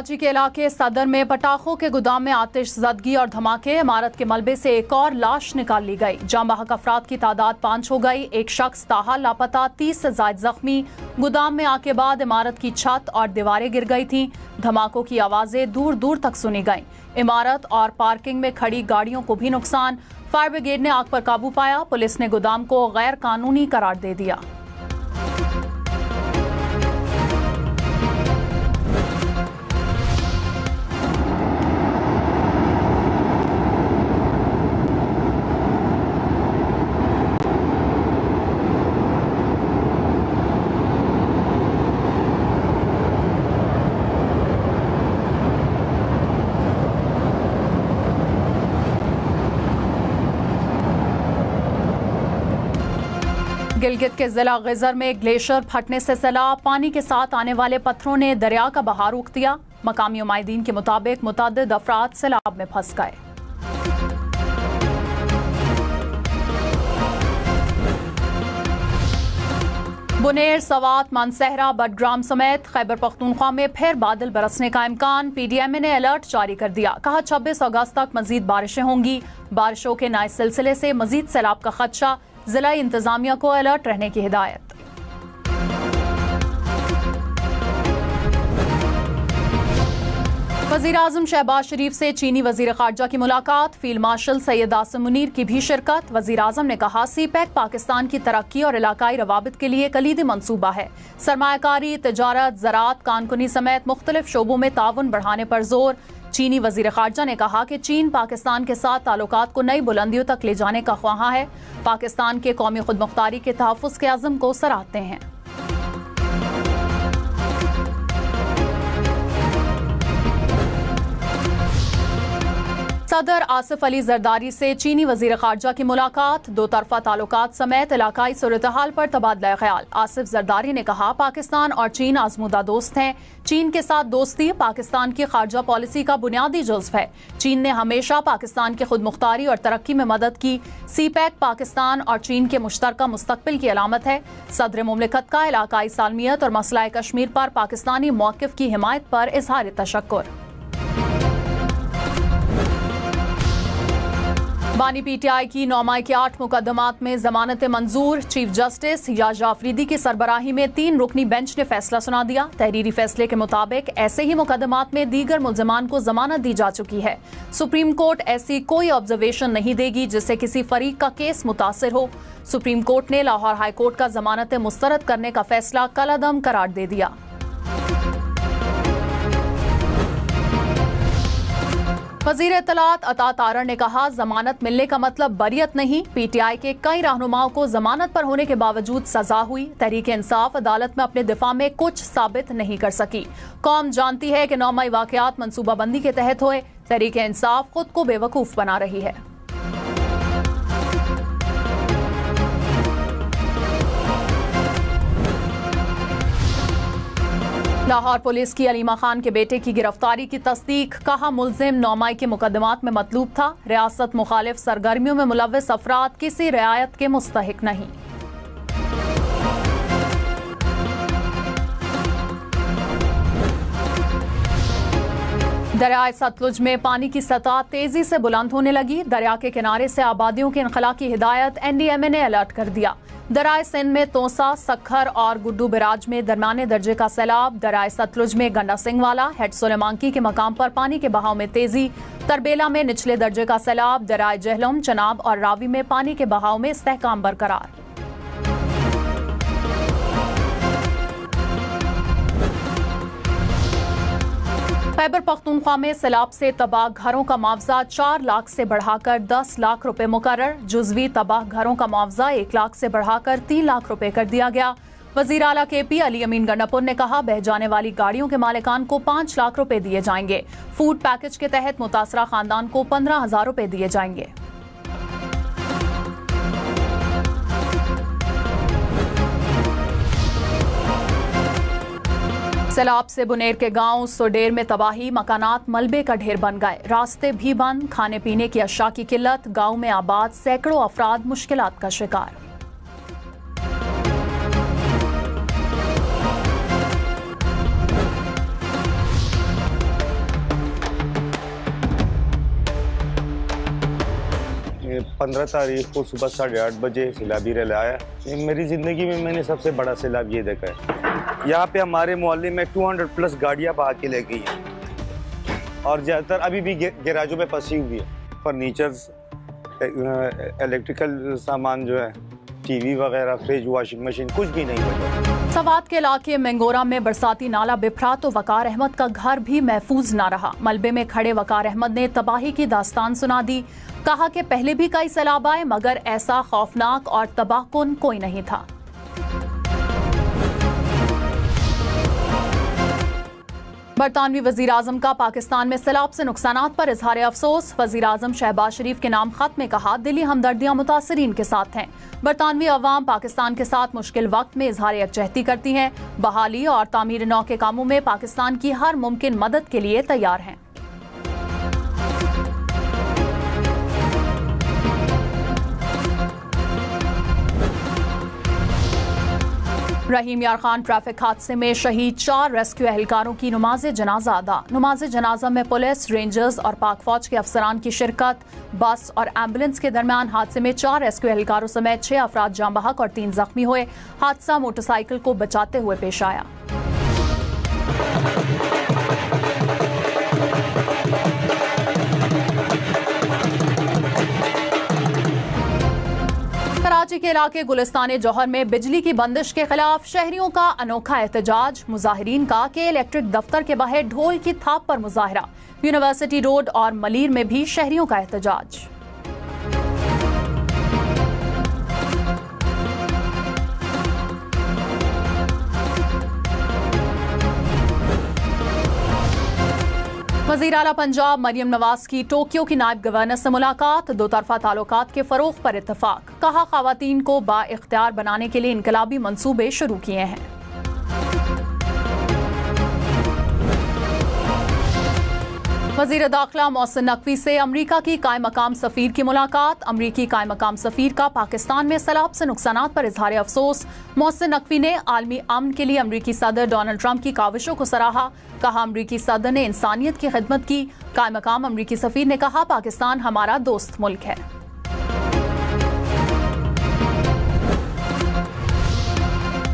कराची के इलाके सदर में पटाखों के गोदाम में आतिशज़दगी और धमाके। इमारत के मलबे से एक और लाश निकाल ली गई। जाँ बहक अफराद की तादाद 5 हो गई। एक शख्स ताहाल लापता, 30 से ज्यादा जख्मी। गोदाम में आग के बाद इमारत की छत और दीवारें गिर गई थीं। धमाकों की आवाजें दूर दूर तक सुनी गईं। इमारत और पार्किंग में खड़ी गाड़ियों को भी नुकसान। फायर ब्रिगेड ने आग पर काबू पाया। पुलिस ने गोदाम को गैर कानूनी करार दे दिया। गिलगित के जिला गिजर में ग्लेशियर फटने से सैलाब। पानी के साथ आने वाले पत्थरों ने दरिया का बहाव रोक दिया। मकामी उमाइदीन के मुताबिक मुतअद्दिद अफराद सैलाब में फंस गए। बुनेर, सवात, मानसहरा, बडग्राम समेत खैबर पख्तूनख्वा में फिर बादल बरसने का इम्कान। PDMA ने अलर्ट जारी कर दिया। कहा 26 अगस्त तक मजीद बारिशें होंगी। बारिशों के नए सिलसिले से मजीद सैलाब का खदशा। जिला इंतजामिया को अलर्ट रहने की हिदायत। वजीर आजम शहबाज शरीफ से चीनी वजीर खारजा की मुलाकात। फील्ड मार्शल सैयद आसिम मुनीर की भी शिरकत। वजीर आजम ने कहा CPEC पाकिस्तान की तरक्की और इलाकाई रवाबित के लिए कलीदी मंसूबा है। सरमायाकारी, तिजारत, ज़राअत, कानकुनी समेत मुख्तलिफ शोबों में ताउन बढ़ाने पर जोर। चीनी वजीर खारजा ने कहा कि चीन पाकिस्तान के साथ ताल्लुकात को नई बुलंदियों तक ले जाने का ख्वाहा है। पाकिस्तान के कौमी खुदमुख्तारी के तहफ़्फ़ुज़ के अज़्म को सराहते हैं। सदर आसिफ अली जरदारी से चीनी वजीर खारजा की मुलाकात। दो तरफा ताल्लुकात समेत इलाकाई सूरत-ए-हाल पर तबादला ख्याल। आसिफ जरदारी ने कहा पाकिस्तान और चीन आजमूदा दोस्त हैं। चीन के साथ दोस्ती पाकिस्तान की खारजा पॉलिसी का बुनियादी जुज़्व है। चीन ने हमेशा पाकिस्तान की खुदमुख्तारी और तरक्की में मदद की। CPEC पाकिस्तान और चीन के मुश्तरका मुस्तकबिल की अलामत है। सदर मुमलिकत का इलाकाई सालमियत और मसला कश्मीर पर पाकिस्तानी मौक़िफ़ की हिमायत पर इज़हार तशक्कुर। बानी PTI की 9 के 8 मुकदमात में जमानत मंजूर। चीफ जस्टिस याजा अफरीदी की सरबराही में 3 रुकनी बेंच ने फैसला सुना दिया। तहरीरी फैसले के मुताबिक ऐसे ही मुकदमात में दीगर मुल्ज़िमान को जमानत दी जा चुकी है। सुप्रीम कोर्ट ऐसी कोई ऑब्जर्वेशन नहीं देगी जिससे किसी फरीक का केस मुतासिर हो। सुप्रीम कोर्ट ने लाहौर हाई कोर्ट का जमानत मुस्तरद करने का फैसला कलअदम करार दे दिया। वज़ीर इत्तलात अता तारड़ ने कहा जमानत मिलने का मतलब बरियत नहीं। PTI के कई रहनुमाओं को जमानत पर होने के बावजूद सजा हुई। तहरीक इंसाफ अदालत में अपने दिफा में कुछ साबित नहीं कर सकी। कौम जानती है कि 9 मई वाकयात मनसूबाबंदी के तहत हुए। तहरीक इंसाफ खुद को बेवकूफ बना रही है। लाहौर पुलिस की अलीमा खान के बेटे की गिरफ्तारी की तस्दीक। कहा मुल्जिम 9 मई के मुकदमात में मतलूब था। रियासत मुखालिफ सरगर्मियों में मुलव्वस अफराद किसी रियायत के मुस्तहिक नहीं। दरियाए सतलुज में पानी की सतह तेजी से बुलंद होने लगी। दरिया के किनारे से आबादियों के इनखला की हिदायत। NDMA ने अलर्ट कर दिया। दरियाए सिंध में तोसा, सखर और गुड्डू बिराज में दरमियाने दर्जे का सैलाब। दरियाए सतलुज में गंडा सिंह वाला, हेड सोलेमांकी के मकाम पर पानी के बहाव में तेजी। तरबेला में निचले दर्जे का सैलाब। दरियाए जहलम, चनाब और रावी में पानी के बहाव में इस्तेहकाम बरकरार। खैबर पख्तूनख्वा में सैलाब से तबाह घरों का मुआवजा 4 लाख से बढ़ाकर 10 लाख रुपए मुकर्रर। जुज़वी तबाह घरों का मुआवजा 1 लाख से बढ़ाकर 3 लाख रुपए कर दिया गया। वज़ीर आला KP अली अमीन गंडापुर ने कहा बह जाने वाली गाड़ियों के मालिकान को 5 लाख रुपए दिए जाएंगे। फूड पैकेज के तहत मुतासरा खानदान को 15,000 रुपए दिए जाएंगे। सैलाब से बुनेर के गांव सोडेर में तबाही। मकानात मलबे का ढेर बन गए। रास्ते भी बंद। खाने पीने की अशिया की किल्लत। गांव में आबाद सैकड़ों अफराद मुश्किलात का शिकार। 15 तारीख को सुबह 8:30 बजे सैलाबी रैली आया। मेरी ज़िंदगी में मैंने सबसे बड़ा सैलाब ये देखा है। यहाँ पे हमारे मोहल्ले में 200+ गाड़ियाँ बहा के ले गई हैं और ज़्यादातर अभी भी गैराजों में फंसी हुई है। फर्नीचर्स, इलेक्ट्रिकल सामान जो है, टीवी वगैरह, फ्रिज, वॉशिंग मशीन, कुछ भी नहीं बचा। सवात के इलाके मेंगोरा में बरसाती नाला बिफरा तो वकार अहमद का घर भी महफूज न रहा। मलबे में खड़े वकार अहमद ने तबाही की दास्तान सुना दी। कहा कि पहले भी कई सैलाब आए मगर ऐसा खौफनाक और तबाहकुन कोई नहीं था। बरतानवी वजीर आजम का पाकिस्तान में सैलाब से नुकसानात पर इजहार अफसोस। वजीर आजम शहबाज शरीफ के नाम खत में कहा, दिली हमदर्दियां मुतासरीन के साथ हैं। बरतानवी अवाम पाकिस्तान के साथ मुश्किल वक्त में इजहार यकजहती करती हैं। बहाली और तामीर नौ के कामों में पाकिस्तान की हर मुमकिन मदद के लिए तैयार हैं। रहीम यार खान ट्रैफिक हादसे में शहीद 4 रेस्क्यू एहलकारों की नमाज जनाजा अदा। नमाज जनाजा में पुलिस, रेंजर्स और पाक फौज के अफसरान की शिरकत। बस और एम्बुलेंस के दरमियान हादसे में 4 रेस्क्यू एहलकारों समेत 6 अफराद जाँ बहक और 3 जख्मी हुए। हादसा मोटरसाइकिल को बचाते हुए पेश आया। कराची के इलाके गुलिस्तान जौहर में बिजली की बंदिश के खिलाफ शहरियों का अनोखा एहतजाज। मुजाहिरीन का के इलेक्ट्रिक दफ्तर के बाहर ढोल की थाप पर मुजाहरा। यूनिवर्सिटी रोड और मलीर में भी शहरियों का एहतजाज। वज़ीर आला पंजाब मरियम नवाज की टोक्यो की नायब गवर्नर से मुलाकात। दो तरफा ताल्लुकात के फरोग पर इत्तफाक। कहा, ख़वातीन को बाइख्तियार बनाने के लिए इनकलाबी मंसूबे शुरू किए हैं। वज़ीर दाखिला मोहसिन नकवी से अमरीका की कायम मकाम सफ़ीर की मुलाकात। अमरीकी कायम मकाम सफ़ीर का पाकिस्तान में सैलाब से नुकसानात पर इजहार अफसोस। मोहसिन नकवी ने आलमी अमन के लिए अमरीकी सदर डोनाल्ड ट्रंप की काविशों को सराहा। कहा, अमरीकी सदर ने इंसानियत की खिदमत की। कायम मकाम अमरीकी सफ़ीर ने कहा, पाकिस्तान हमारा दोस्त मुल्क है।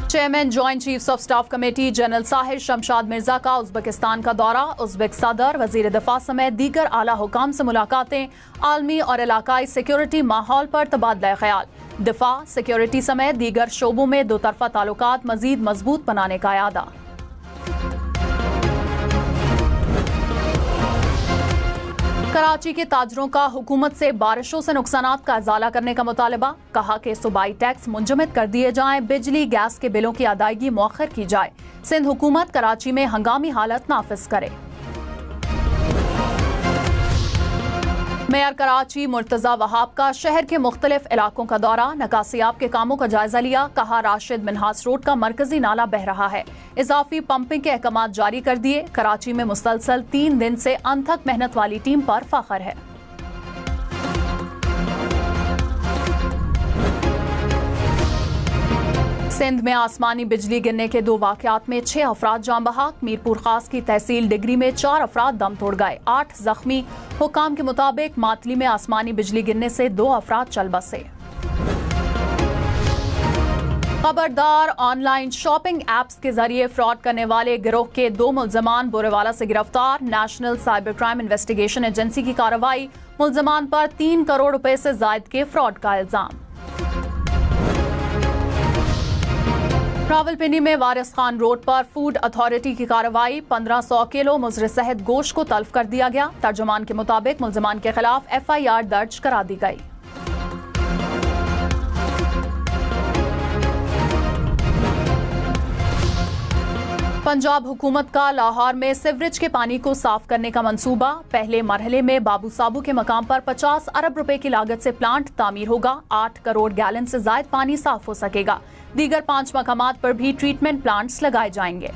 Chairman joint chiefs of staff committee general Sahir Shamshad Mirza का उज़्बेकिस्तान का दौरा। उज़्बेक सदर, वज़ीर दिफा समेत दीगर आला हुकाम से मुलाकातें। आलमी और इलाकाई सिक्योरिटी माहौल पर तबादला ख्याल। दिफा, सिक्योरिटी समेत दीगर शोबों में दो तरफा ताल्लुकात मजीद मजबूत बनाने का इरादा। कराची के ताजरों का हुकूमत से बारिशों से नुकसानात का इजाला करने का मुतालबा। कहा कि सूबाई टैक्स मुंजमद कर दिए जाएं, बिजली गैस के बिलों की अदायगी मौखर की जाए। सिंध हुकूमत कराची में हंगामी हालत नाफिज करे। मेयर कराची मुर्तजा वहाब का शहर के मुख्तलिफ इलाकों का दौरा। नकासियाब के कामों का जायजा लिया। कहा, राशिद मिन्हास रोड का मरकजी नाला बह रहा है। इजाफी पंपिंग के अहकाम जारी कर दिए। कराची में मुसलसल 3 दिन से अनथक मेहनत वाली टीम पर फख्र है। सिंध में आसमानी बिजली गिरने के 2 वाकयात में 6 अफराद जाँ बहक। मीरपुर खास की तहसील डिग्री में 4 अफराद दम तोड़ गए, 8 जख्मी। हुकाम के मुताबिक मातली में आसमानी बिजली गिरने से 2 अफराद चल बसे। खबरदार, ऑनलाइन शॉपिंग एप्स के जरिए फ्रॉड करने वाले गिरोह के 2 मुल्जमान बोरेवाला से गिरफ्तार। National cyber crime investigation agency की कार्रवाई। मुल्जमान पर 3 करोड़ रुपए से जायद के फ्रॉड का इल्जाम। रावलपिंडी में वारिस खान रोड पर फूड अथॉरिटी की कार्रवाई। 1500 किलो मुजरे सहित गोश्त को तल्फ कर दिया गया। तर्जुमान के मुताबिक मुल्जमान के खिलाफ FIR दर्ज करा दी गई। पंजाब हुकूमत का लाहौर में सीवरेज के पानी को साफ करने का मंसूबा। पहले मरहले में बाबू साबू के मकाम पर 50 अरब रुपए की लागत से प्लांट तामीर होगा। 8 करोड़ गैलन से जायद पानी साफ हो सकेगा। दीगर 5 मकामात पर भी ट्रीटमेंट प्लांट्स लगाए जाएंगे।